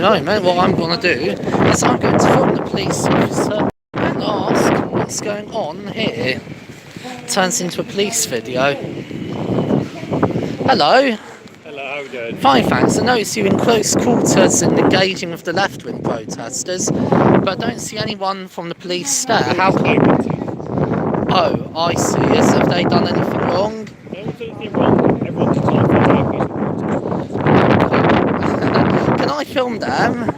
moment, what I'm going to do is I'm going to phone the police officer and ask what's going on here. Turns into a police video. Hello. Hello, how are you doing? Fine, thanks. I notice you in close quarters and engaging with the left-wing protesters, but I don't see anyone from the police there. How come? Oh, I see. Yes, have they done anything wrong? No one's done anything wrong. Everyone's entitled to happy. Can I film them?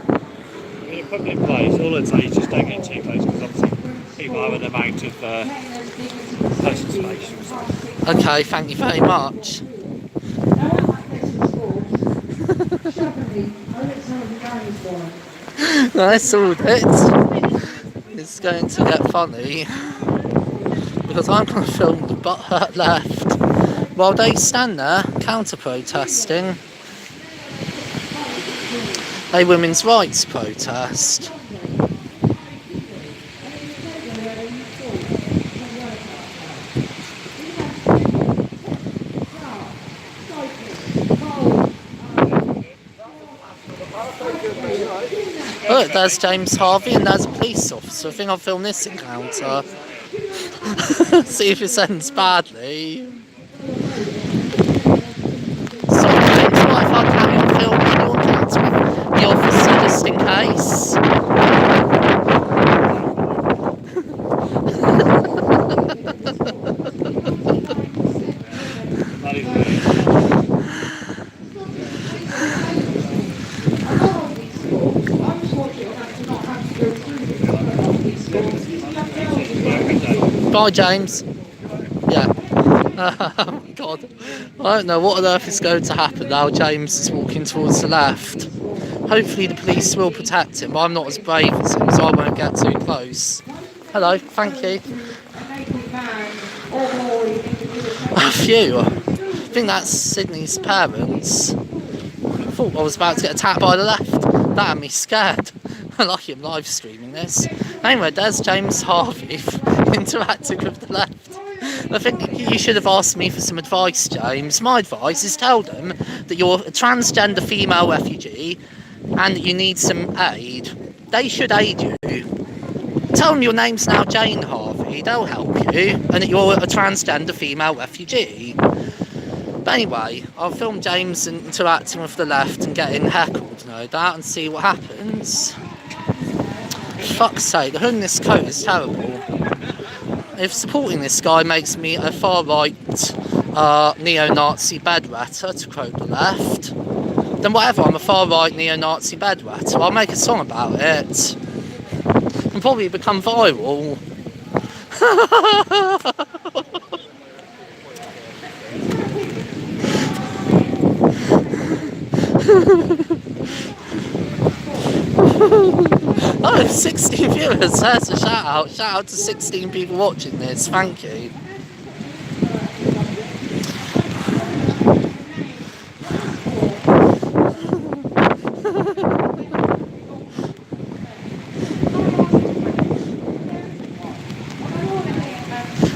In a public place, all I'd say is just don't get too close because obviously people have an amount of personal space. Okay, thank you very much. That's all it. It's going to get funny because I'm going to film the butthurt left while they stand there counter-protesting a women's rights protest. Look, there's James Harvey and there's a police officer. I think I'll film this encounter. See if it ends badly. So I if I carry on filming your encounter with the officer just in case. Bye, James. Yeah. Oh, God. I don't know what on earth is going to happen now. James is walking towards the left. Hopefully the police will protect him, but I'm not as brave as him, so I won't get too close. Hello, thank you. Phew. I think that's Sydney's parents. I thought I was about to get attacked by the left. That had me scared. I like him live streaming this. Anyway, there's James Harvey interacting with the left. I think you should have asked me for some advice, James. My advice is tell them that you're a transgender female refugee and that you need some aid. They should aid you. Tell them your name's now Jane Harvey, they'll help you, and that you're a transgender female refugee. But anyway, I'll film James interacting with the left and getting heckled, no doubt, and see what happens. Fuck's sake, the hood in this coat is terrible. If supporting this guy makes me a far-right neo-Nazi bedwetter, to quote the left, then whatever, I'm a far-right neo-Nazi bedwetter. I'll make a song about it and probably become viral. Oh, 16 viewers, there's a shout out. Shout out to 16 people watching this, thank you.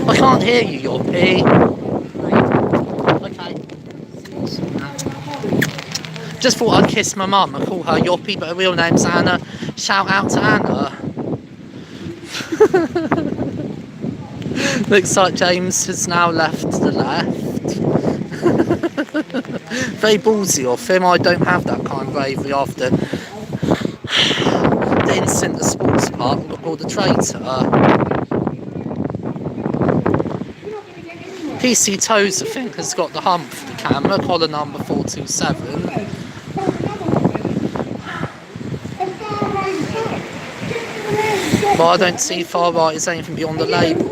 I can't hear you, Yoppie. Okay. Just thought I'd kiss my mum. I call her Yoppie, but her real name's Anna. Shout out to Anna. Looks like James has now left the left. Very ballsy of him. I don't have that kind of bravery after the incident at the sports park or the traitor. PC Toes, I think, has got the hump for the camera, collar number 427. But I don't see far right as anything beyond the label.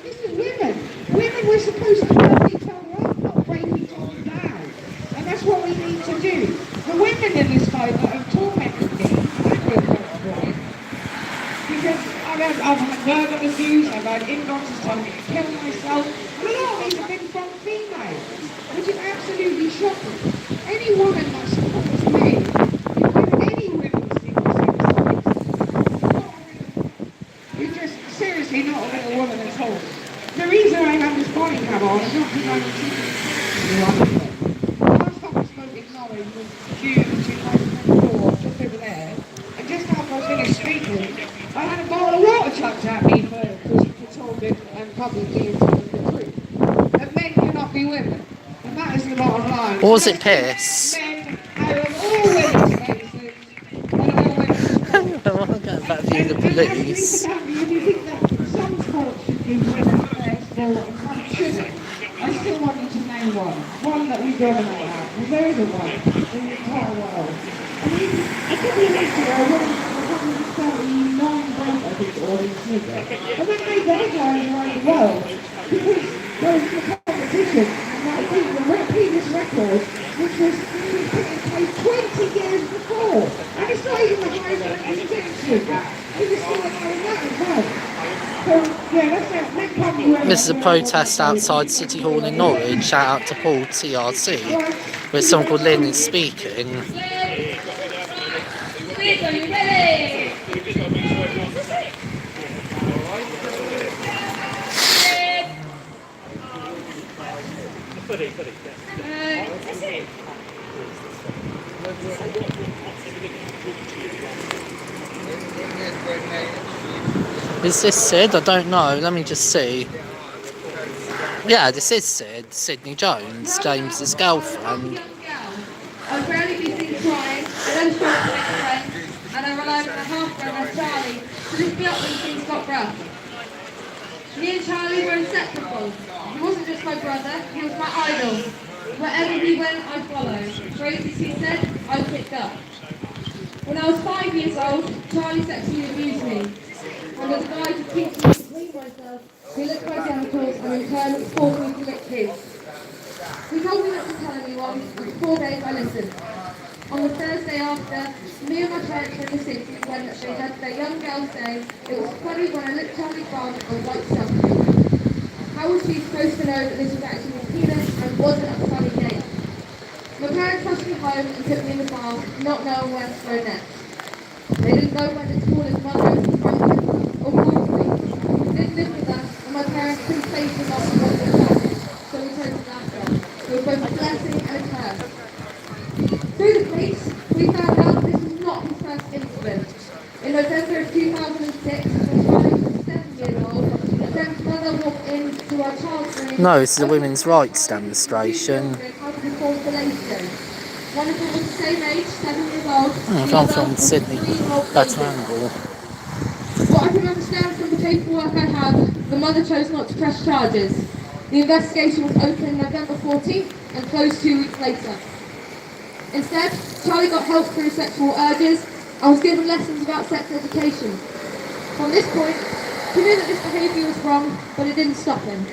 This is women. Women were supposed to break each other up, not break each other down. And that's what we need to do. The women in this fight that have tormented me, I feel right. Because I've had verbal abuse, I've had inboxes telling me to kill myself. And a lot of these have been from females, which is absolutely shocking. Any woman that supports me, any women's you're just seriously not a little woman at all. The reason I have this body cam on is not because I'm a last time I spoke in Norway was June 2000. publicly and tell them the truth. And men cannot be women. And that is the bottom line. Or was it piss? Men out of all women's faces and all women's I want to go back to the police. and you think that some sports should give women first ball and some shouldn't. I still want you to name one that we dominate at, and there isn't one in the entire world. I mean, a couple of weeks ago, I went to 139 break, I think, all in snooker, and that made the headlines around the world, because there was a competition, and I think the previous record, which was put in place 20 years before, and it's not even the highest ranking snooker. It was still knowing that as well. So, yeah, that's it. Next time you ever- This is a protest outside City Hall in Norwich. Shout out to Paul TRC, where someone called Lynn is speaking. Are you ready? Is this Sid? I don't know. Let me just see. Yeah, this is Sid. Sydney Jones, James's girlfriend. I've rarely been seen crying, I don't struggle to make friends, and I relied on a half-brother, Charlie, to lift me up when things got rough. Me and Charlie were inseparable. He wasn't just my brother, he was my idol. Wherever he went, I'd follow. Phrases he said, I picked up. When I was 5 years old, Charlie sexually abused me. And as a guy to teach me to clean myself, he licked my genitals and in turn forced me to lick his. He told me not to tell anyone, and for 4 days I listened. On the Thursday after, me and my parents were in the city when they had their young girl say, it was funny when I licked Charlie's bum and white something. How was she supposed to know that this was actually a penis and wasn't a funny name? My parents rushed me home and took me in the car, not knowing where to go next. They didn't know whether to call his mother, Franklin, or Morley. He didn't live with us, and my parents couldn't face him off and wanted to family, so we chose to laugh on. It was both a blessing and a curse. Through the police, we found out this was not his first incident. In November of 2006, when Charlie was 7 years old, a friend's mother walked into our child's room. No, this is a women's rights demonstration. One of them was the same age, 7 years old. I can't film Sydney. That's an angle. What I can understand from the paperwork I have, the mother chose not to press charges. The investigation was opened November 14th and closed 2 weeks later. Instead, Charlie got help for his sexual urges and was given lessons about sex education. From this point, he knew that this behaviour was wrong, but it didn't stop him.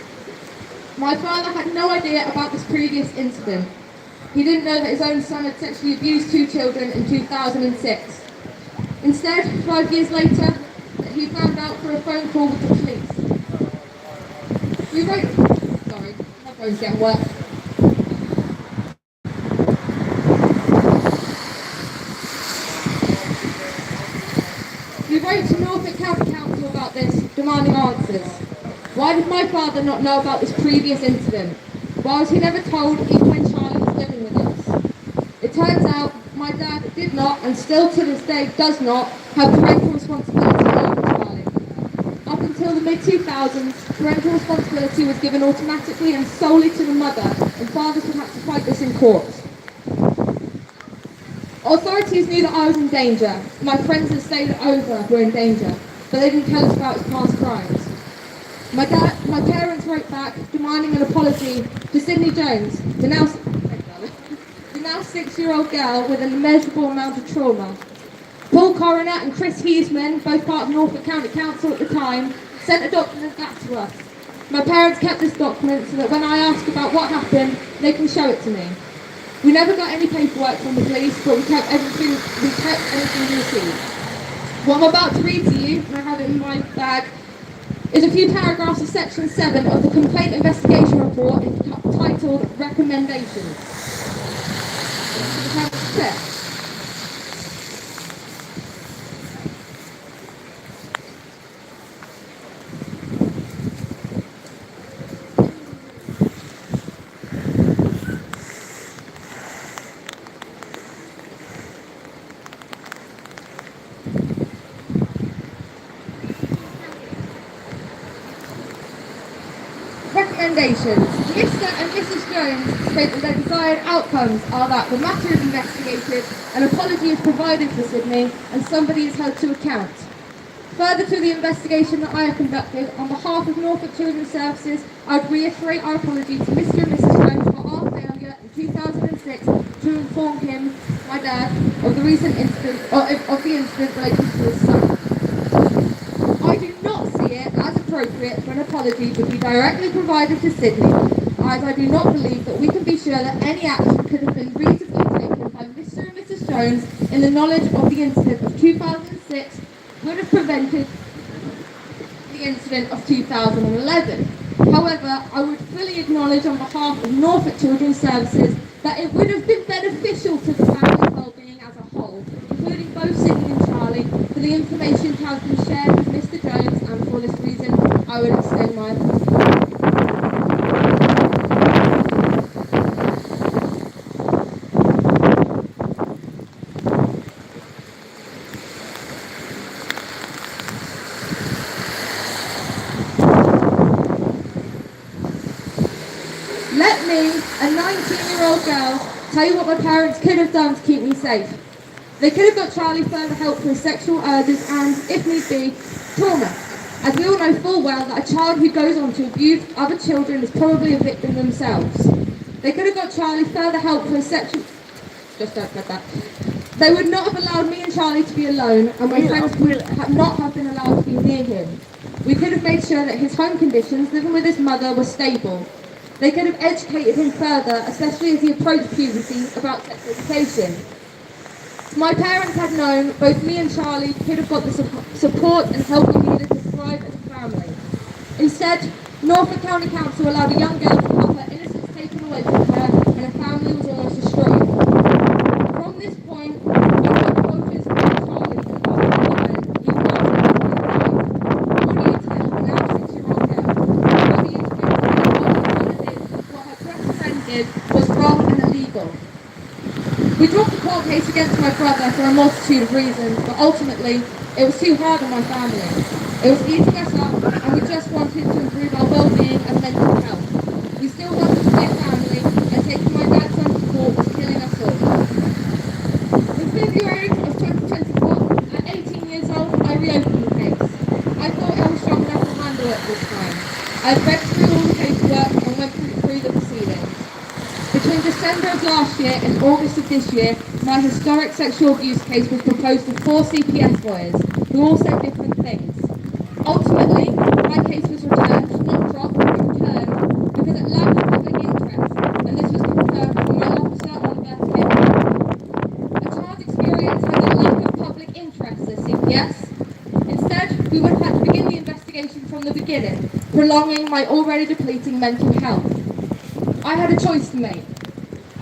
My father had no idea about this previous incident. He didn't know that his own son had sexually abused 2 children in 2006. Instead, 5 years later, he found out through a phone call with the police. We wrote... Sorry, my phone's getting wet. We wrote to Norfolk County Council about this, demanding answers. Why did my father not know about this previous incident? Why was he never told even when Charlie was living with us? It turns out my dad did not, and still to this day does not, have parental responsibility over Charlie. Up until the mid-2000s, parental responsibility was given automatically and solely to the mother, and fathers would have to fight this in court. Authorities knew that I was in danger. My friends that stayed over were in danger, but they didn't tell us about his past crimes. My parents wrote back demanding an apology to Sydney Jones, the now 6-year-old girl with an immeasurable amount of trauma. Paul Coroner and Chris Huseman, both part of Norfolk County Council at the time, sent a document back to us. My parents kept this document so that when I ask about what happened, they can show it to me. We never got any paperwork from the police, but we kept everything we received. What I'm about to read to you, and I have it in my bag, is a few paragraphs of Section 7 of the Complaint Investigation Report entitled Recommendations. accusations. Mr. and Mrs. Jones state that their desired outcomes are that the matter is investigated, an apology is provided for Sydney, and somebody is held to account. Further to the investigation that I have conducted, on behalf of Norfolk Children's Services, I would reiterate our apology to Mr. and Mrs. Jones for our failure in 2006 to inform him, my dad, of the recent incident, of the incident related to his son. I do not see it as appropriate for an apology to be directly provided to Sydney, as I do not believe that we can be sure that any action could have been reasonably taken by Mr. and Mrs. Jones in the knowledge of the incident of 2006 would have prevented the incident of 2011. However, I would fully acknowledge on behalf of Norfolk Children's Services that it would have been beneficial to the family's well-being as a whole, including both Sydney and Charlie, for the information to have been shared with Mr. Jones, and for this reason, I would extend my apology. Let me, a 19-year-old girl, tell you what my parents could have done to keep me safe. They could have got Charlie further help for his sexual urges and, if need be, trauma. As we all know full well that a child who goes on to abuse other children is probably a victim themselves. They could have got Charlie further help for his sexual... Just don't get that. They would not have allowed me and Charlie to be alone, and my friends would not have been allowed to be near him. We could have made sure that his home conditions, living with his mother, were stable. They could have educated him further, especially as he approached puberty, about sex education. If my parents had known, both me and Charlie could have got the support and help we needed to thrive as a family. Instead, Norfolk County Council allowed a young girl to have her innocence taken away from her, and her family was almost destroyed. From this point, I got focused on Charlie and what he went, he was what do you tell a now 6-year-old girl? What do you tell what her best friend did was wrong and illegal? We dropped the court case against my brother for a multitude of reasons, but ultimately, it was too hard on my family. It was eating us up, and we just wanted to improve our well-being and mental health. We still wanted to be a family, and taking my dad's son to court was killing us all. In February of 2024, at 18 years old, I reopened the case. I thought I was strong enough to handle it this time. I read through all the paperwork and went through the proceedings. Between December of last year and August of this year, my historic sexual abuse case was proposed to 4 CPS lawyers, who all said different things. Ultimately, my case was returned, not dropped, but returned, because it lacked public interest, and this was confirmed from my officer on the A child's experience has a lack of public interest, says CPS. Instead, we would have had to begin the investigation from the beginning, prolonging my already depleting mental health. I had a choice to make.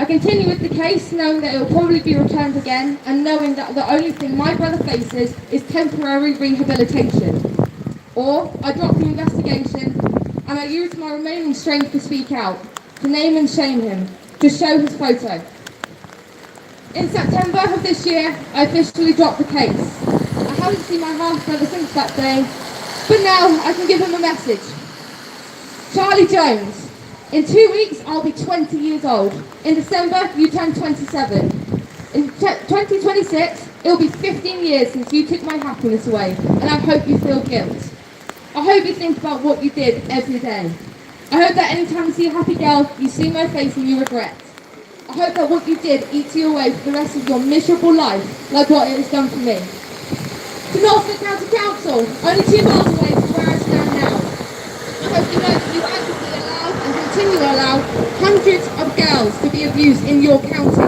I continue with the case, knowing that it will probably be returned again, and knowing that the only thing my brother faces is temporary rehabilitation. Or I drop the investigation, and I use my remaining strength to speak out, to name and shame him, to show his photo. In September of this year, I officially dropped the case. I haven't seen my half-brother since that day, but now I can give him a message. Charlie Jones. In 2 weeks, I'll be 20 years old. In December, you turn 27. In 2026, it'll be 15 years since you took my happiness away, and I hope you feel guilt. I hope you think about what you did every day. I hope that anytime you see a happy girl, you see my face and you regret. I hope that what you did eats you away for the rest of your miserable life, like what it has done for me. To Norfolk County Council, only 2 miles away from where I stand now. I hope you know that you actively allow and continue to allow hundreds of girls to be abused in your county.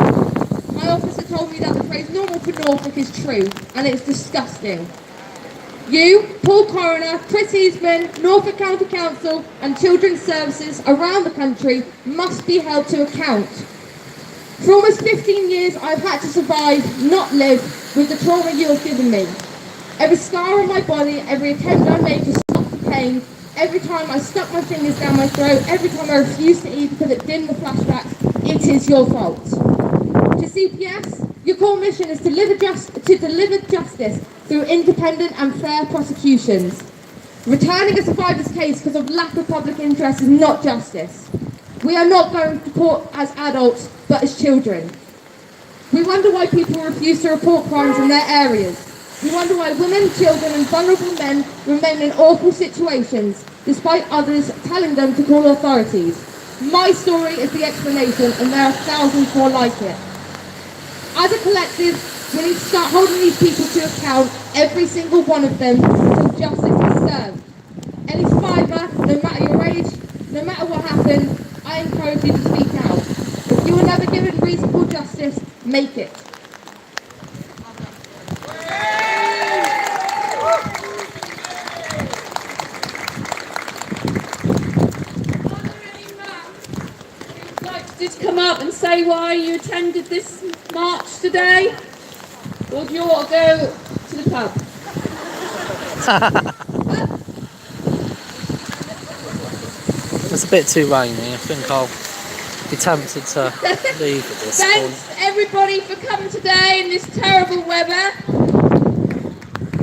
My officer told me that the phrase normal for Norfolk is true, and it's disgusting. You, Paul Coroner, Chris Eastman, Norfolk County Council and Children's Services around the country must be held to account. For almost 15 years I've had to survive, not live, with the trauma you have given me. Every scar on my body, every attempt I made to stop the pain, every time I stuck my fingers down my throat, every time I refused to eat because it dimmed the flashbacks, it is your fault. To CPS, your core mission is to deliver justice through independent and fair prosecutions. Returning a survivor's case because of lack of public interest is not justice. We are not going to court as adults, but as children. We wonder why people refuse to report crimes in their areas. We wonder why women, children and vulnerable men remain in awful situations, despite others telling them to call authorities. My story is the explanation, and there are thousands more like it. As a collective, we need to start holding these people to account, every single one of them, until justice is served. Any survivor, no matter your age, no matter what happened, I encourage you to speak out. If you were never given reasonable justice, make it. Like to just come up and say why you attended this march today? Or do you want to go to the pub? It's a bit too rainy. I think I'll be tempted to leave at this point. Thanks everybody for coming today in this terrible weather.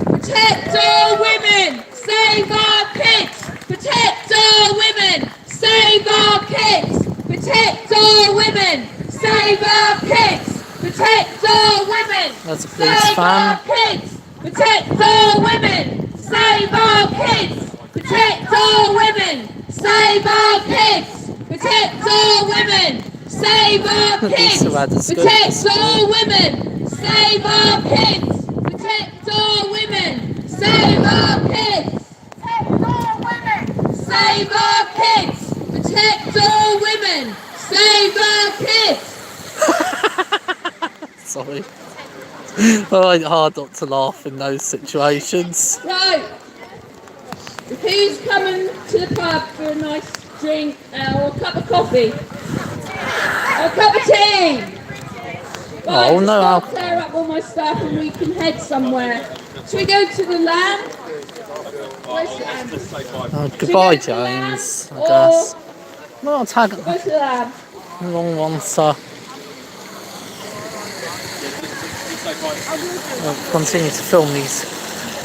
Protect all women! Save our kids! Protect all women! Save our kids! Protect all women! Save our kids! Protect all women! That's a police Save fan. our kids! Protect all women! Save our kids! Protect all women! Save our kids! Protect all women! Save our kids! Protect all women! Save our kids! Protect all women! Save our kids! Save our kids! Protect all women! Save our kids! Sorry. Oh, it's hard not to laugh in those situations. Right. Who's coming to the pub for a nice drink or a cup of coffee? Or a cup of tea? Right, Oh, no I'll alcohol. clear up all my stuff and we can head somewhere. Should we go to the Lamb? Where's the Lamb? Oh, goodbye, James, I guess. No, I'll tag Go to the Lamb. the wrong one, sir. I'll continue to film these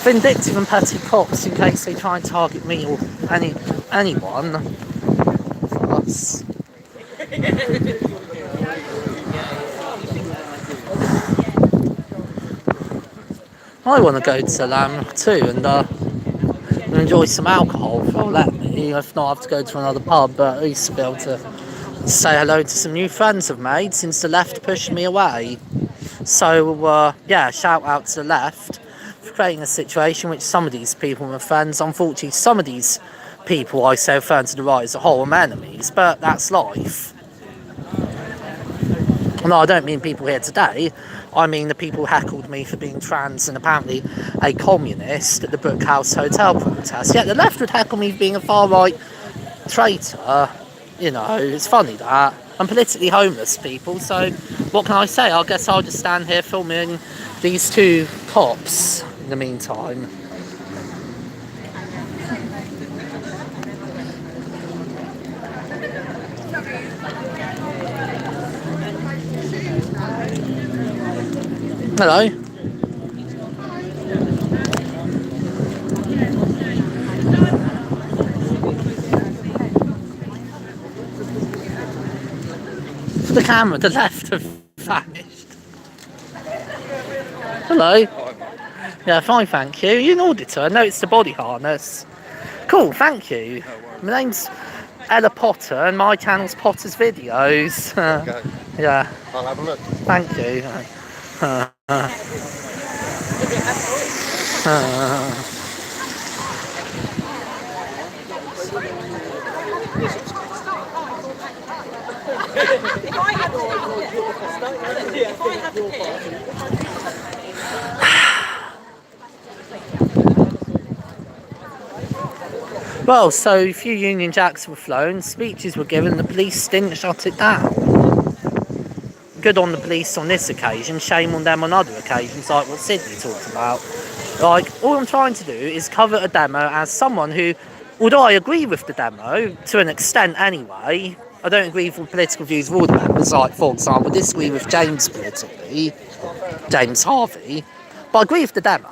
vindictive and petty cops in case they try and target me or anyone of us. I want to go to Lamb too and enjoy some alcohol if they'll let me. If not, I have to go to another pub, but at least be able to say hello to some new friends I've made since the left pushed me away. So, yeah, shout out to the left for creating a situation which some of these people were friends. Unfortunately, some of these people I say referring to the right as a whole are my enemies, but that's life. No, I don't mean people here today. I mean the people who heckled me for being trans and apparently a communist at the Brookhouse Hotel protest. Yet the left would heckle me for being a far-right traitor. You know, it's funny that. I'm politically homeless, people, so what can I say? I guess I'll just stand here filming these two cops in the meantime. Hello. For the camera, the left have vanished. Hello. Yeah, fine, thank you. You're an auditor. I know it's the body harness. Cool, thank you. My name's Ella Potter and my channel's Potter's Videos. Okay. Yeah, I'll have a look. thank you. Well, so a few Union Jacks were flown, speeches were given, the police didn't shut it down. Good on the police on this occasion, shame on them on other occasions, like what Sydney talked about. Like, all I'm trying to do is cover a demo as someone who, although I agree with the demo, to an extent anyway, I don't agree with the political views of all the members, like, for example, disagree with James politically, James Harvey, but I agree with the demo.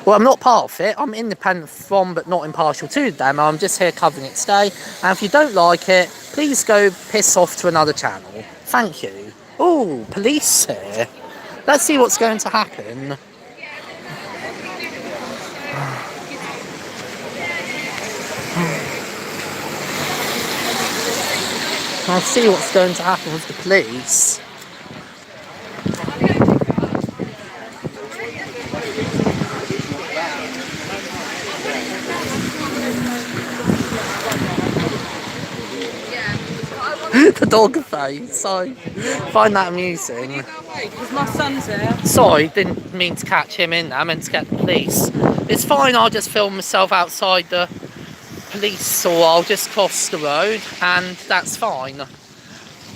Well, I'm not part of it. I'm independent from but not impartial to the demo. I'm just here covering it today. And if you don't like it, please go piss off to another channel. Thank you. Oh, police here. Let's see what's going to happen. I'll see what's going to happen with the police. The dog face. I find that amusing. Because my son's there. Sorry, didn't mean to catch him in there. I meant to get the police. It's fine, I'll just film myself outside the police, or I'll just cross the road, and that's fine.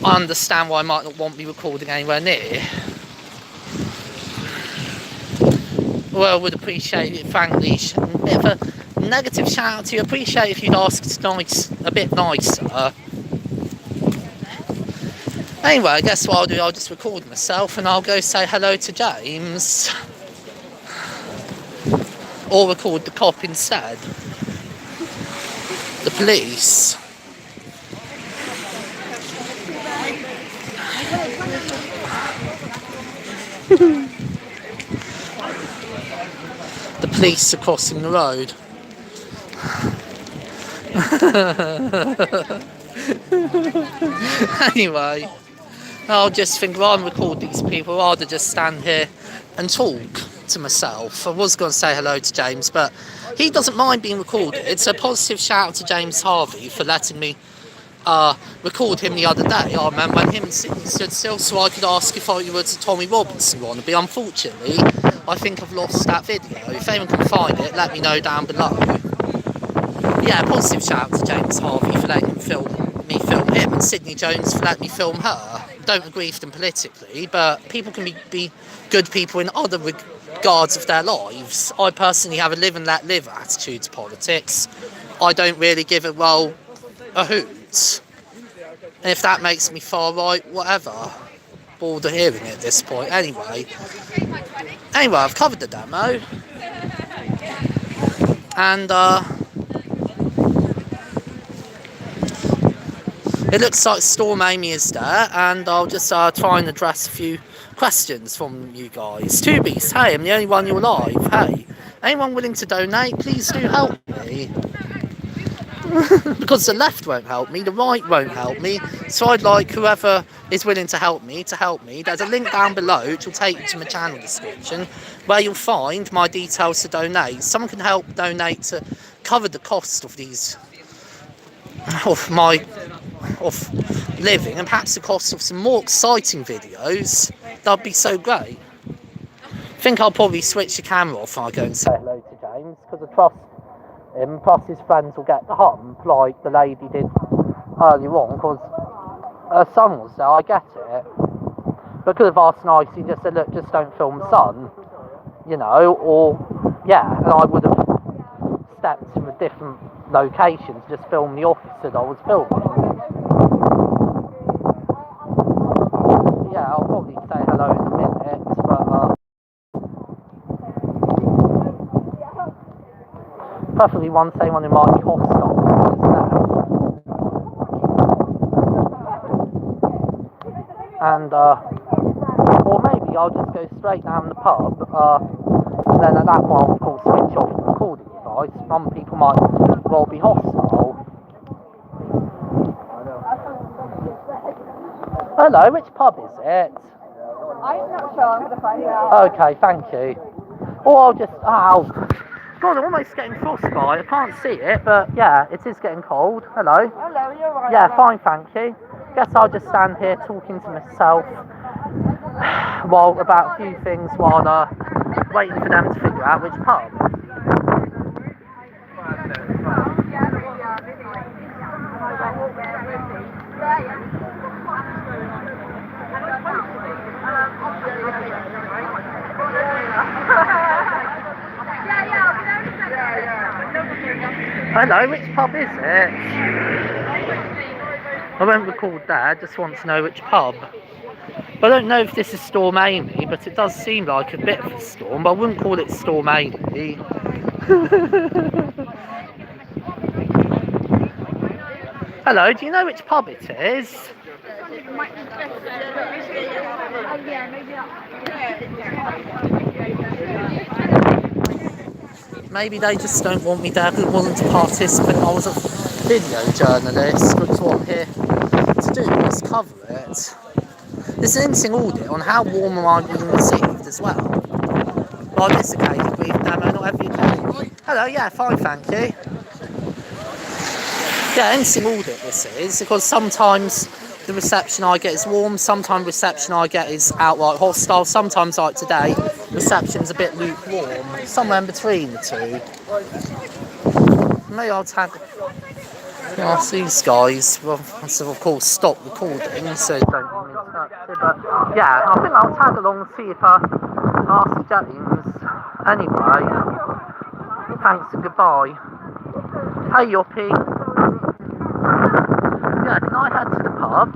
I understand why I might not want me recording anywhere near. Well, I would appreciate it, frankly. A bit of a negative shout out to you. Appreciate if you'd asked a bit nicer. Anyway, I guess what I'll do, I'll just record myself and I'll go say hello to James. Or record the cop instead. The police. The police are crossing the road. Anyway, I'll just think rather than record these people, I'd rather just stand here and talk to myself. I was going to say hello to James, but he doesn't mind being recorded. It's a positive shout out to James Harvey for letting me record him the other day. I remember when him and Sydney stood still so I could ask if I was a Tommy Robinson wannabe. Unfortunately, I think I've lost that video. If anyone can find it, let me know down below. Yeah, positive shout out to James Harvey for letting me film him, and Sydney Jones for letting me film her. Don't agree with them politically, but people can be good people in other regards of their lives. I personally have a live and let live attitude to politics. I don't really give a hoot. And if that makes me far right, whatever. Bored of hearing it at this point. Anyway, I've covered the demo. And it looks like Storm Amy is there, and I'll just try and address a few questions from you guys. Two Beasts, hey, I'm the only one you're alive. Hey, anyone willing to donate, please do help me. Because the left won't help me, the right won't help me, so I'd like whoever is willing to help me to help me. There's a link down below which will take you to my channel description where you'll find my details to donate. Someone can help donate to cover the cost of these of living, and perhaps the cost of some more exciting videos. That'd be so great. I think I'll probably switch the camera off when I go and say hello to James, because I trust him, plus his friends will get the hump like the lady did earlier on, because her son was there. I get it, but could have asked nicely, just said, look, just don't film son, you know, or yeah, and I would have stepped to a different location to just film the officer that I was filming. Yeah, I'll probably say hello in a minute, but preferably someone who might be hostile and or maybe I'll just go straight down the pub, and then at that point I'll of course switch off the recording device. Some people might well be hostile. Hello, which pub is it? I'm not sure, I'm going to find out. Okay, thank you. Or I'll just, God, I'm almost getting frostbite. I can't see it, but yeah, it is getting cold. Hello. Hello, you're right. Yeah, fine, thank you. Guess I'll just stand here talking to myself about a few things while waiting for them to figure out which pub. Hello, which pub is it? I won't record that, just want to know which pub. I don't know if this is Storm Amy, but it does seem like a bit of a storm, but I wouldn't call it Storm Amy. Hello, do you know which pub it is? Maybe they just don't want me there because I wasn't a participant. I was a video journalist, which is what I'm here to do, is cover it. There's an interesting audit on how warm am I being received as well. Well, on this occasion, brief demo, not every occasion. Hello, yeah, fine, thank you. Yeah, interesting audit this is, because sometimes the reception I get is warm, sometimes reception I get is outright hostile, sometimes like today, reception's a bit lukewarm, somewhere in between the two. Maybe I'll tag... ask these guys, well, of course, stop recording so they don't interrupt it, but yeah, I think I'll tag along and see if ask James. Anyway, thanks and goodbye. Hey, Yoppie. Yeah, can I head to the pub?